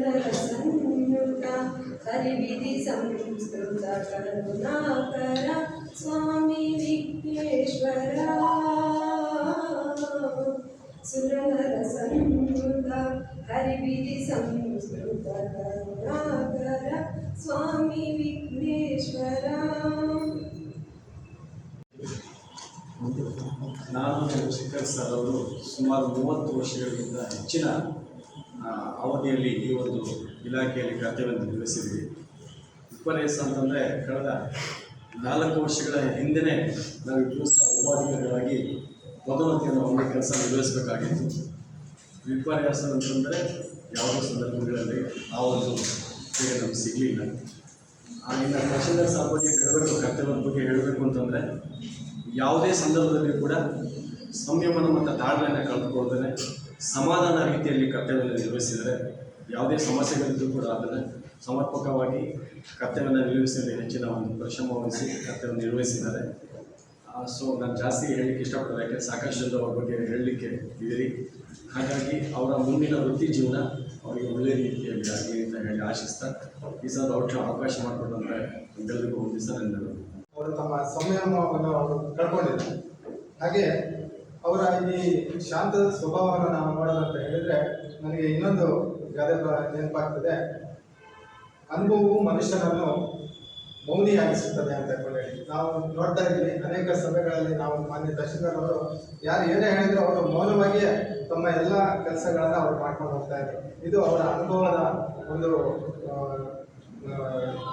ಸುರನರ ಹರಿವಿಧಿ ಸಂಸ್ಕೃತ ಕರುಣಾಕರ ಸ್ವಾಮಿ ವಿಘ್ನೇಶ್ವರ ಸುರನರ ಸಂಸ್ಕೃತ ಹರಿವಿಧಿ ಸಂಸ್ಕೃತ ಕರುಣಾಕರ ಸ್ವಾಮಿ ವಿಘ್ನೇಶ್ವರ. ನಾನು ಶೇಖರ್ ಸರ್ ಅವರು ಸುಮಾರು 30 ವರ್ಷಗಳಿಗಿಂತ ಹೆಚ್ಚಿನ ಅವಧಿಯಲ್ಲಿ ಈ ಒಂದು ಇಲಾಖೆಯಲ್ಲಿ ಕರ್ತವ್ಯವನ್ನು ನಿರ್ವಹಿಸಿದ್ವಿ. ವಿಪರ್ಯಾಸ ಅಂತಂದರೆ ಕಳೆದ 4 ವರ್ಷಗಳ ಹಿಂದೆ ನಾವು ಇಬ್ಬರು ಸಹ ಉಪಾಧಿಕಾರಿಗಳಾಗಿ ಪದೋನ್ನತಿಯನ್ನು ಒಂದೇ ಕೆಲಸ ನಿರ್ವಹಿಸಬೇಕಾಗಿತ್ತು. ವಿಪರ್ಯಾಸ ಅಂತಂದರೆ ಯಾವುದೋ ಸಂದರ್ಭಗಳಲ್ಲಿ ಆ ಒಂದು ಬೇಗ ನಮಗೆ ಸಿಗಲಿಲ್ಲ. ಆಗಿನ ತಹಶೀಲ್ದಾರ್ ಸಾಹೇಬ್ ಬಗ್ಗೆ ಹೇಳಬೇಕು, ಕರ್ತವ್ಯದ ಬಗ್ಗೆ ಹೇಳಬೇಕು ಅಂತಂದರೆ ಯಾವುದೇ ಸಂದರ್ಭದಲ್ಲಿ ಕೂಡ ಸಂಯಮನ ಮತ್ತು ತಾಳ್ಮೆಯನ್ನು ಕಳೆದುಕೊಳ್ತಾನೆ ಸಮಾಧಾನ ರೀತಿಯಲ್ಲಿ ಕರ್ತವ್ಯವನ್ನು ನಿರ್ವಹಿಸಿದರೆ ಯಾವುದೇ ಸಮಸ್ಯೆಗಳಿದ್ದರೂ ಕೂಡ ಅದನ್ನು ಸಮರ್ಪಕವಾಗಿ ಕರ್ತವ್ಯವನ್ನು ನಿರ್ವಹಿಸಲು ಹೆಚ್ಚಿನ ಒಂದು ಪರಿಶ್ರಮ ವಹಿಸಿ ಕರ್ತವ್ಯವನ್ನು ನಿರ್ವಹಿಸಿದ್ದಾರೆ. ಸೊ ನಾನು ಜಾಸ್ತಿ ಹೇಳಲಿಕ್ಕೆ ಇಷ್ಟಪಡ್ತಾರೆ, ಯಾಕೆ ಸಾಕಷ್ಟು ಜನ ಅವ್ರ ಬಗ್ಗೆ ಹೇಳಲಿಕ್ಕೆ ಇದ್ದೀರಿ. ಹಾಗಾಗಿ ಅವರ ಮುಂದಿನ ವೃತ್ತಿ ಜೀವನ ಅವರಿಗೆ ಒಳ್ಳೆಯ ರೀತಿಯಲ್ಲಿ ಆಗಲಿ ಅಂತ ಹೇಳಿ ಆಶಿಸ್ತಾ ಈ ಸಲ ಅವಕಾಶ ಮಾಡಿಕೊಟ್ಟಂತೆ ಎಲ್ಲರಿಗೂ ಒಂದು ದಿವಸ ನನ್ನ ಅವರು ತಮ್ಮ ಸಂಯಮವನ್ನು ಅವರು ಕಳ್ಕೊಂಡಿದ್ದಾರೆ. ಹಾಗೆ ಅವರ ಈ ಶಾಂತ ಸ್ವಭಾವವನ್ನು ನಾವು ನೋಡೋದಂತ ಹೇಳಿದರೆ ನನಗೆ ಇನ್ನೊಂದು ಗಾದೆ ನೆನಪಾಗ್ತದೆ, ಅನುಭವವು ಮನುಷ್ಯನನ್ನು ಮೌನಿಯಾಗಿಸುತ್ತದೆ ಅಂತ ಹೇಳಿ ನಾವು ನೋಡ್ತಾ ಇದ್ದೀವಿ. ಅನೇಕ ಸಭೆಗಳಲ್ಲಿ ನಾವು ಮಾನ್ಯ ತಹಶೀಲ್ದಾರ್ ಅವರು ಯಾರು ಏನೇ ಹೇಳಿದ್ರು ಅವರು ಮೌನವಾಗಿಯೇ ತಮ್ಮ ಎಲ್ಲ ಕೆಲಸಗಳನ್ನು ಅವರು ಮಾಡ್ಕೊಂಡು ಹೋಗ್ತಾ ಇದ್ರು. ಇದು ಅವರ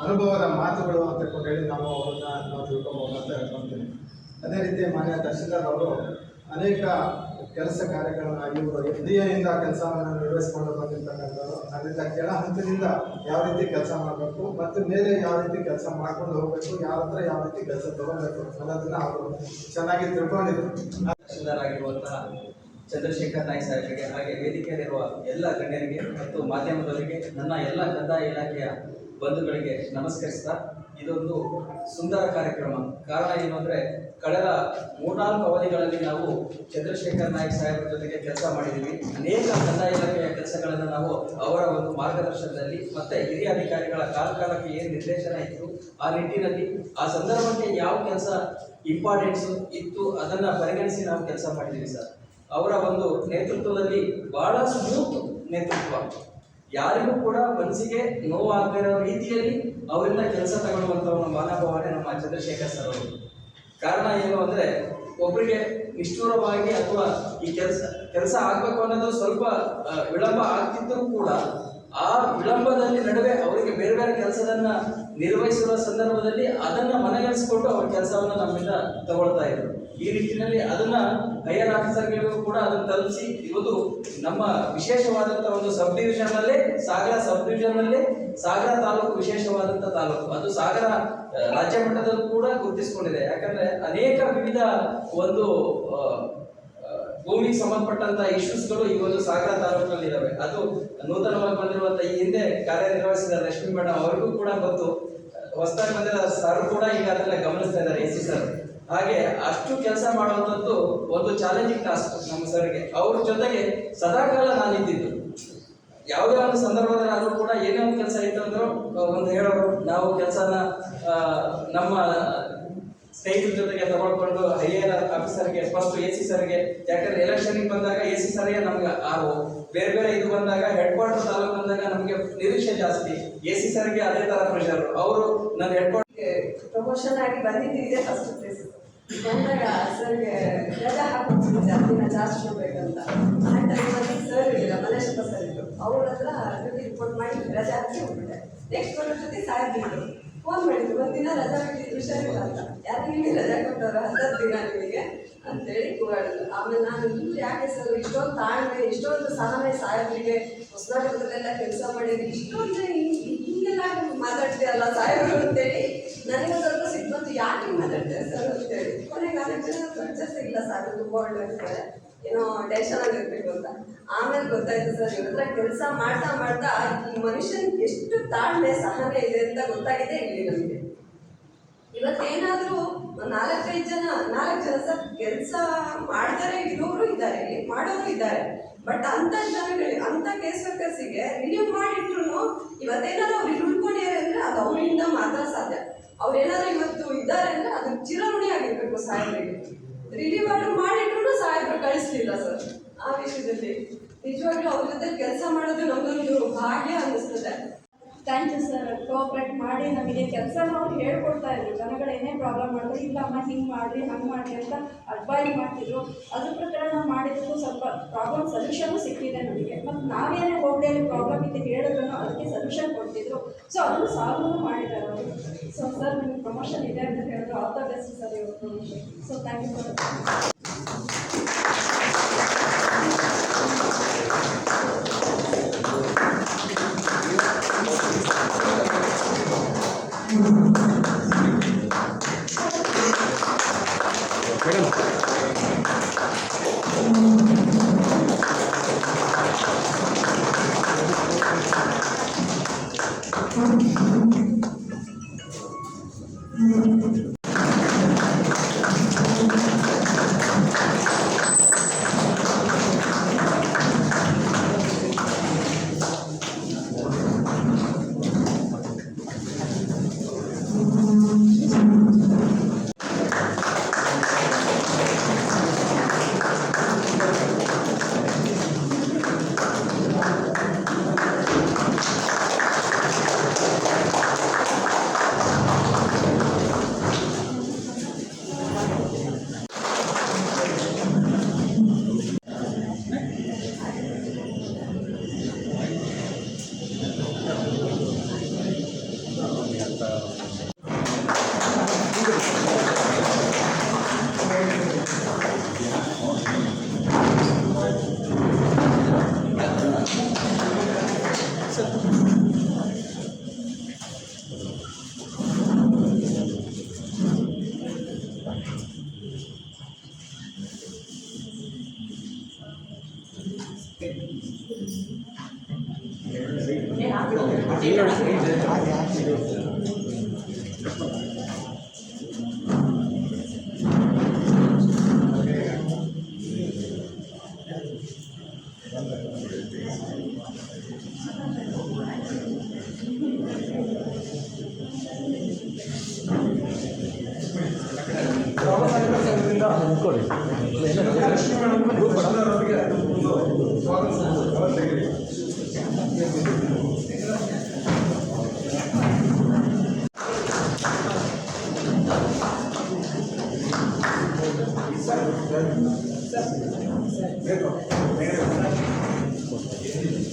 ಅನುಭವದ ಮಾತುಗಳು ಅಂತ ಹೇಳಿ ನಾವು ಅವ್ರನ್ನ ತಿಳ್ಕೊಬೋದು ಅಂತ ಹೇಳ್ಕೊಳ್ತೀವಿ. ಅದೇ ರೀತಿ ಮಾನ್ಯ ತಹಶೀಲ್ದಾರ್ ಅವರು ಅನೇಕ ಕೆಲಸ ಕಾರ್ಯಗಳನ್ನು ಇವರು ಎಫ್ಡಿಎಯಿಂದ ಕೆಲಸವನ್ನು ನಿರ್ವಹಿಸಿಕೊಂಡು ಬಂದಿರ್ತಕ್ಕಂಥದ್ದು. ಅದರಿಂದ ಕೆಳ ಹಂತದಿಂದ ಯಾವ ರೀತಿ ಕೆಲಸ ಮಾಡಬೇಕು ಮತ್ತು ಮೇಲೆ ಯಾವ ರೀತಿ ಕೆಲಸ ಮಾಡ್ಕೊಂಡು ಹೋಗಬೇಕು, ಯಾವ ಹತ್ರ ಯಾವ ರೀತಿ ಕೆಲಸ ತಗೋಬೇಕು ಅನ್ನೋದನ್ನು ಅವರು ಚೆನ್ನಾಗಿ ತಿಳ್ಕೊಂಡಿದ್ರು. ತಹಶೀಲ್ದಾರ್ ಆಗಿರುವಂತಹ ಚಂದ್ರಶೇಖರ್ ನಾಯ್ಕ ಸಾಹೇಬರಿಗೆ, ಹಾಗೆ ವೇದಿಕೆಯಲ್ಲಿರುವ ಎಲ್ಲ ಗಣ್ಯರಿಗೆ ಮತ್ತು ಮಾಧ್ಯಮದವರಿಗೆ, ನನ್ನ ಎಲ್ಲ ಕಂದಾಯ ಇಲಾಖೆಯ ಬಂಧುಗಳಿಗೆ ನಮಸ್ಕರಿಸ್ತಾ, ಇದೊಂದು ಸುಂದರ ಕಾರ್ಯಕ್ರಮ. ಕಾರಣ ಏನು ಅಂದರೆ, ಕಳೆದ 3-4 ಅವಧಿಗಳಲ್ಲಿ ನಾವು ಚಂದ್ರಶೇಖರ್ ನಾಯ್ಕ ಸಾಹೇಬರ ಜೊತೆಗೆ ಕೆಲಸ ಮಾಡಿದ್ದೀವಿ. ಅನೇಕ ಕಂದಾಯ ಇಲಾಖೆಯ ಕೆಲಸಗಳನ್ನು ನಾವು ಅವರ ಒಂದು ಮಾರ್ಗದರ್ಶನದಲ್ಲಿ ಮತ್ತು ಹಿರಿಯ ಅಧಿಕಾರಿಗಳ ಕಾಲಕಾಲಕ್ಕೆ ಏನು ನಿರ್ದೇಶನ ಇತ್ತು ಆ ನಿಟ್ಟಿನಲ್ಲಿ ಆ ಸಂದರ್ಭಕ್ಕೆ ಯಾವ ಕೆಲಸ ಇಂಪಾರ್ಟೆನ್ಸು ಇತ್ತು ಅದನ್ನು ಪರಿಗಣಿಸಿ ನಾವು ಕೆಲಸ ಮಾಡಿದ್ದೀವಿ ಸರ್. ಅವರ ಒಂದು ನೇತೃತ್ವದಲ್ಲಿ ಬಹಳ ಸ್ಮೂತ್ ನೇತೃತ್ವ, ಯಾರಿಗೂ ಕೂಡ ಮನಸ್ಸಿಗೆ ನೋವಾಗದಿರೋ ರೀತಿಯಲ್ಲಿ ಅವರಿಂದ ಕೆಲಸ ತಗೊಳ್ಳುವಂಥ ಒಂದು ಮನೋಭಾವನೆ ನಮ್ಮ ಚಂದ್ರಶೇಖರ್ ಸರ್ ಅವರು. ಕಾರಣ ಏನು ಅಂದರೆ, ಒಬ್ಬರಿಗೆ ನಿಷ್ಠುರವಾಗಿ ಅಥವಾ ಈ ಕೆಲಸ ಆಗಬೇಕು ಅನ್ನೋದು ಸ್ವಲ್ಪ ವಿಳಂಬ ಆಗ್ತಿದ್ದರೂ ಕೂಡ ಆ ವಿಳಂಬದಲ್ಲಿ ನಡುವೆ ಅವರಿಗೆ ಬೇರೆ ಬೇರೆ ಕೆಲಸದನ್ನು ನಿರ್ವಹಿಸುವ ಸಂದರ್ಭದಲ್ಲಿ ಅದನ್ನು ಮನಗಣಿಸಿಕೊಂಡು ಅವರ ಕೆಲಸವನ್ನು ನಮ್ಮಿಂದ ತಗೊಳ್ತಾ ಇದ್ರು. ಈ ನಿಟ್ಟಿನಲ್ಲಿ ಅದನ್ನು ಹೈಯರ್ ಆಫೀಸರ್ಗಳಿಗೂ ಕೂಡ ಅದನ್ನು ತಲುಪಿಸಿ ಇವತ್ತು ನಮ್ಮ ವಿಶೇಷವಾದಂಥ ಒಂದು ಸಬ್ ಡಿವಿಷನ್ನಲ್ಲೇ ಸಾಗರ ತಾಲೂಕು ವಿಶೇಷವಾದಂಥ ತಾಲೂಕು, ಅದು ಸಾಗರ ರಾಜ್ಯ ಮಟ್ಟದಲ್ಲೂ ಕೂಡ ಗುರುತಿಸಿಕೊಂಡಿದೆ. ಯಾಕಂದರೆ ಅನೇಕ ವಿವಿಧ ಒಂದು ಭೂಮಿಗೆ ಸಂಬಂಧಪಟ್ಟಂತ ಇಶ್ಯೂಸ್ಗಳು ಈ ಒಂದು ಸಾಗರ ತಾಲೂಕಿನಲ್ಲಿ ಇದಾವೆ. ಅದು ನೂತನವಾಗಿ ಬಂದಿರುವಂಥ ಈ ಹಿಂದೆ ಕಾರ್ಯನಿರ್ವಹಿಸಿದ ರಶ್ಮಿ ಮೇಡಮ್ ಅವರಿಗೂ ಕೂಡ ಗೊತ್ತು, ಹೊಸದಾಗಿ ಬಂದಿರೋ ಸರ್ ಕೂಡ ಈಗ ಅದನ್ನ ಗಮನಿಸ್ತಾ ಇದ್ದಾರೆ, AC ಸರ್. ಹಾಗೆ ಅಷ್ಟು ಕೆಲಸ ಮಾಡುವಂಥದ್ದು ಒಂದು ಚಾಲೆಂಜಿಂಗ್ ಟಾಸ್ಕ್ ನಮ್ಮ ಸರ್ಗೆ. ಅವ್ರ ಜೊತೆಗೆ ಸದಾಕಾಲ ನಾನಿದ್ದಿದ್ದು, ಯಾವುದೇ ಒಂದು ಸಂದರ್ಭದಲ್ಲಿ ಆದರೂ ಕೂಡ ಏನೇ ಒಂದು ಕೆಲಸ ಇತ್ತು ಅಂದರೂ ಒಂದು ಹೇಳೋರು, ನಾವು ಕೆಲಸನ ನಮ್ಮ ಸ್ನೇಹಿತರ ಜೊತೆಗೆ ತಗೊಳ್ಕೊಂಡು ಹೈಯರ್ ಆಫೀಸರ್ಗೆ ಫಸ್ಟ್ AC ಸರ್ಗೆ, ಯಾಕಂದ್ರೆ ಎಲೆಕ್ಷನ್ಗೆ ಬಂದಾಗ AC ಸರ್ಗೆ ನಮ್ಗೆ ಬೇರೆ ಬೇರೆ ಇದು ಬಂದಾಗ ಹೆಡ್ ಕ್ವಾರ್ಟರ್ ತಾಲೂಕು ಬಂದಾಗ ನಮಗೆ ನಿರೀಕ್ಷೆ ಜಾಸ್ತಿ, AC ಸರ್ಗೆ ಅದೇ ತರ ಪ್ರೆಷರ್. ಅವರು ನನ್ನ ಹೆಡ್ ಕ್ವಾರ್ಟರ್ಗೆ ಪ್ರಮೋಷನ್ ಆಗಿ ಬಂದಿದ್ದಿದೆ ಫಸ್ಟ್ ಪ್ಲೇಸ್ ಬಂದಾಗ ಸರ್ಗೆ ರಜಾ ಹಾಕ್ಬಿಡ್ತಿದ್ದೆ ದಿನ ಜಾಸ್ತಿ ಹೋಗ್ಬೇಕಂತ. ಆ ಟೈಮಲ್ಲಿ ಸರ್ ಇಲ್ಲ, ಮಲ್ಲೇಶಪ್ಪ ಸರ್ ಇದ್ರು, ಅವ್ರ ಹತ್ರ ಡ್ಯೂಟಿ ರಿಪೋರ್ಟ್ ಮಾಡಿ ರಜಾ ಹಾಕಿ ಹೋಗ್ಬಿಟ್ಟೆ. ನೆಕ್ಸ್ಟ್ ಒಂದ್ರ ಜೊತೆ ಸಾಯಿದ್ರು, ಫೋನ್ ಮಾಡಿದ್ರು, ಒಂದಿನ ರಜಾ ಬಿಟ್ಟಿದ್ದು ಹುಷಾರಿಲ್ಲ ಅಂತ. ಯಾರು ನಿಮಗೆ ರಜಾ ಕೊಟ್ಟವರು 10 ದಿನ ನಿಮಗೆ ಅಂತೇಳಿ ಕೂಗಾಡಿದ್ರು. ಆಮೇಲೆ ನಾನು ಯಾಕೆ ಸರ್ ಇಷ್ಟೊಂದು ತಾಳ್ಮೆ, ಇಷ್ಟೊಂದು ಸಹನೆ ಸಾಹೇಬರಿಗೆ ಹೊಸದಾಗಿ ಬಂದರೆಲ್ಲ ಕೆಲಸ ಮಾಡಿದ್ವಿ, ಇಷ್ಟೊಂದು ಹಿಂಗೆಲ್ಲ ಮಾತಾಡ್ತೀರಲ್ಲ ಸಾಹೇಬರು ಅಂತೇಳಿ ನನಗೆ ಸ್ವಲ್ಪ ಸಿಗ್ಬಂತು, ಯಾಕೆ ಹಿಂಗೆ ಮಾತಾಡ್ತಾರೆ ಸರ್ ಅಂತೇಳಿ. ಕೊನೆಗೆ ಜಾಸ್ತಿ ಇಲ್ಲ ಸರ್, ತುಂಬ ಒಳ್ಳೆ ಇರ್ತಾರೆ, ಏನೋ ಟೆನ್ಷನ್ ಇರಬೇಕು ಅಂತ. ಆಮೇಲೆ ಗೊತ್ತಾಯ್ತು ಸರ್, ಇವ್ರ ಹತ್ರ ಕೆಲಸ ಮಾಡ್ತಾ ಮಾಡ್ತಾ ಈ ಮನುಷ್ಯನಿಗೆ ಎಷ್ಟು ತಾಳ್ಮೆ ಸಹನೆ ಇದೆ ಅಂತ ಗೊತ್ತಾಗಿದೆ ಇಲ್ಲಿ ನಮಗೆ. ಇವತ್ತೇನಾದರೂ 4 ಜನ ಸರ್ ಕೆಲಸ ಮಾಡ್ತಾರೆ, ಇರೋರು ಇದ್ದಾರೆ, ಮಾಡೋರು ಇದ್ದಾರೆ. ಬಟ್ ಅಂಥ ಜನಗಳಿಗೆ, ಅಂಥ ಕೇಸ್ ವರ್ಕರ್ಸಿಗೆ ರಿನ್ಯೂ ಮಾಡಿಟ್ರು ಇವತ್ತೇನಾದ್ರು ಅವ್ರಿಗೆ ಉಳ್ಕೊಂಡಿದ್ದಾರೆ ಅಂದರೆ ಅದು ಅವರಿಂದ ಮಾತ್ರ ಸಾಧ್ಯ. ಅವ್ರೇನಾದ್ರು ಇವತ್ತು ಇದ್ದಾರೆ ಅಂದರೆ ಅದು ಚಿರಋಣಿ ಆಗಿರ್ಬೇಕು ಸಾಹೇಬರಿಗೆ. ರಿನ್ಯೂ ಮಾಡಿಟ್ರು ಸಾಹೇಬರು ಕಳಿಸ್ಲಿಲ್ಲ ಸರ್. ಆ ವಿಷಯದಲ್ಲಿ ನಿಜವಾಗ್ಲೂ ಅವ್ರ ಜೊತೆ ಕೆಲಸ ಮಾಡೋದು ನಮಗೊಂದು ಭಾಗ್ಯ ಅನ್ನಿಸ್ತದೆ. Thank you sir. ಕೋಆಪ್ರೇಟ್ ಮಾಡಿ ನಮಗೆ ಕೆಲಸ ಅವ್ರು ಹೇಳ್ಕೊಡ್ತಾ ಇದ್ರು. ಜನಗಳು ಏನೇ ಪ್ರಾಬ್ಲಮ್ ಮಾಡಿದ್ರು, ಇಲ್ಲಮ್ಮ ಹಿಂಗೆ ಮಾಡಿರಿ ಹಂಗೆ ಮಾಡಿರಿ ಅಂತ ಅಡ್ವೈಸ್ ಮಾಡ್ತಿದ್ರು. ಅದ್ರ ಪ್ರಕಾರ ನಾವು ಮಾಡಿದ್ದಕ್ಕೂ ಸ್ವಲ್ಪ ಪ್ರಾಬ್ಲಮ್ ಸೊಲ್ಯೂಷನ್ನು ಸಿಕ್ಕಿದೆ ನಮಗೆ. ಮತ್ತು ನಾವೇನೇ ಹೋಗ್ಲಿ ಪ್ರಾಬ್ಲಮ್ ಇದೆ ಹೇಳಿದ್ರು ಅದಕ್ಕೆ ಸೊಲ್ಯೂಷನ್ ಕೊಡ್ತಿದ್ರು. ಸೊ ಅದನ್ನು ಸಾಲ್ವ್ ಮಾಡಿದ್ದಾರೆ ಅವರು. ಸೊ ಸರ್ ನಿಮಗೆ ಪ್ರಮೋಷನ್ ಇದೆ ಅಂತ ಹೇಳಿದ್ರು. ಆಲ್ ದ ಬೆಸ್ಟ್ ಸರ್ ಇವ್ರ promotion. So thank you for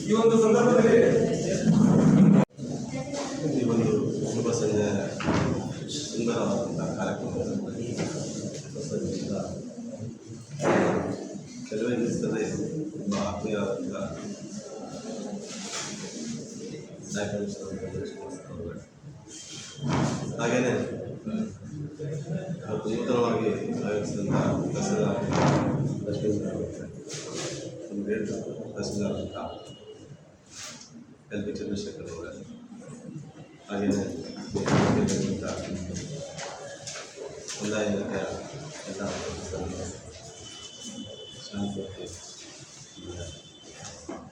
ಈ ಒಂದು ಸಂದರ್ಭದಲ್ಲಿ ಈ ಒಂದು ಶುಭ ಸಂಜೆ ಸುಂದರವಾದಂಥ ಕಾರ್ಯಕ್ರಮದಲ್ಲಿ ಕೆಲವೇ ದಿವಸದಲ್ಲಿ ತುಂಬ ಆತ್ಮೀಯವಾದಂಥ ಹಾಗೆಯೇ ನೂತನವಾಗಿ ಆಯೋಜಿಸಿದಂಥ ತಹಸೀಲ್ದಾರ್ ತಹಸೀಲ್ದಾರ್ ಅಂತ ಎಲ್ ಪಿ ಚಂದ್ರಶೇಖರ್ ಅವರೇ, ಹಾಗೆಯೇ ಕಂದಾಯ ಇಲಾಖೆಯ ಎಲ್ಲ ಶಾಂತಿ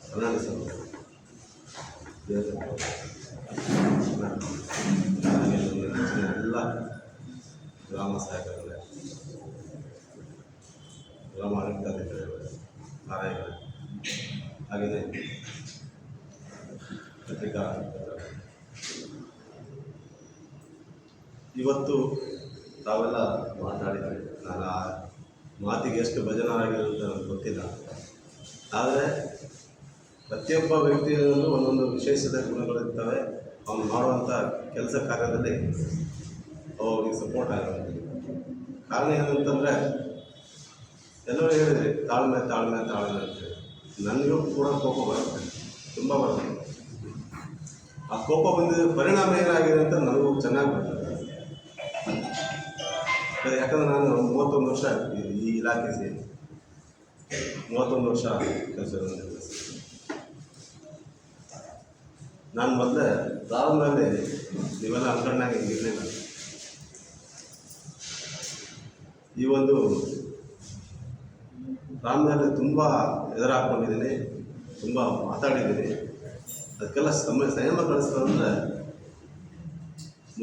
ಫರ್ನಾಂಡಿಸ್ ಅವರು, ಎಲ್ಲ ಗ್ರಾಮ ಸಹಾಯಕರುಗಳೇ, ಗ್ರಾಮ ಆಡಳಿತಾಧಿಕಾರಿಗಳೇ, ಆರ್ಐಗಳೇ, ಹಾಗೆಯೇ ಪತ್ರಿಕಾ ಇವತ್ತು ತಾವೆಲ್ಲ ಮಾತಾಡಿದ್ರಿ. ನಾನು ಆ ಮಾತಿಗೆ ಎಷ್ಟು ಭಜನರಾಗಿರೋದು ಅಂತ ನನಗೆ ಗೊತ್ತಿಲ್ಲ. ಆದರೆ ಪ್ರತಿಯೊಬ್ಬ ವ್ಯಕ್ತಿಯಲ್ಲೂ ಒಂದೊಂದು ವಿಶೇಷತೆ ಗುಣಗಳಿರ್ತವೆ. ಅವನು ಮಾಡುವಂಥ ಕೆಲಸ ಕಾರ್ಯದಲ್ಲಿ ಅವ್ರಿಗೆ ಸಪೋರ್ಟ್ ಆಗಿರೋದು. ಕಾರಣ ಏನಂತಂದರೆ ಎಲ್ಲರೂ ಹೇಳಿದ್ರಿ ತಾಳ್ಮೆ ತಾಳ್ಮೆ ತಾಳ್ಮೆ ಅಂತೇಳಿ. ನನಗೂ ಕೂಡ ಕೋಪ ಬರುತ್ತೆ, ತುಂಬ ಬರುತ್ತೆ. ಆ ಕೋಪ ಬಂದಿದ್ದ ಪರಿಣಾಮ ಏನಾಗಿದೆ ಅಂತ ನನಗೂ ಚೆನ್ನಾಗಿ ಬರ್ತದೆ. ಯಾಕಂದರೆ ನಾನು 31 ವರ್ಷ ಈ ಇಲಾಖೆ ಸೇರಿ 31 ವರ್ಷ ಕೆಲಸವನ್ನು ನಿರ್ವಹಿಸಿದೆ. ನಾನು ಮೊದಲೇ ಪ್ರಾರಂಭದಲ್ಲಿ ನೀವೆಲ್ಲ ಅನ್ಕೊಂಡಾಗ ಇರಲಿಲ್ಲ. ಈ ಒಂದು ಪ್ರಾರಂಭದಲ್ಲಿ ತುಂಬ ಎದುರಾಕೊಂಡಿದ್ದೀನಿ, ತುಂಬ ಮಾತಾಡಿದ್ದೀನಿ. ಅದಕ್ಕೆಲ್ಲ ಸಂಯಮ ಕಳಿಸ್ತಾರೆ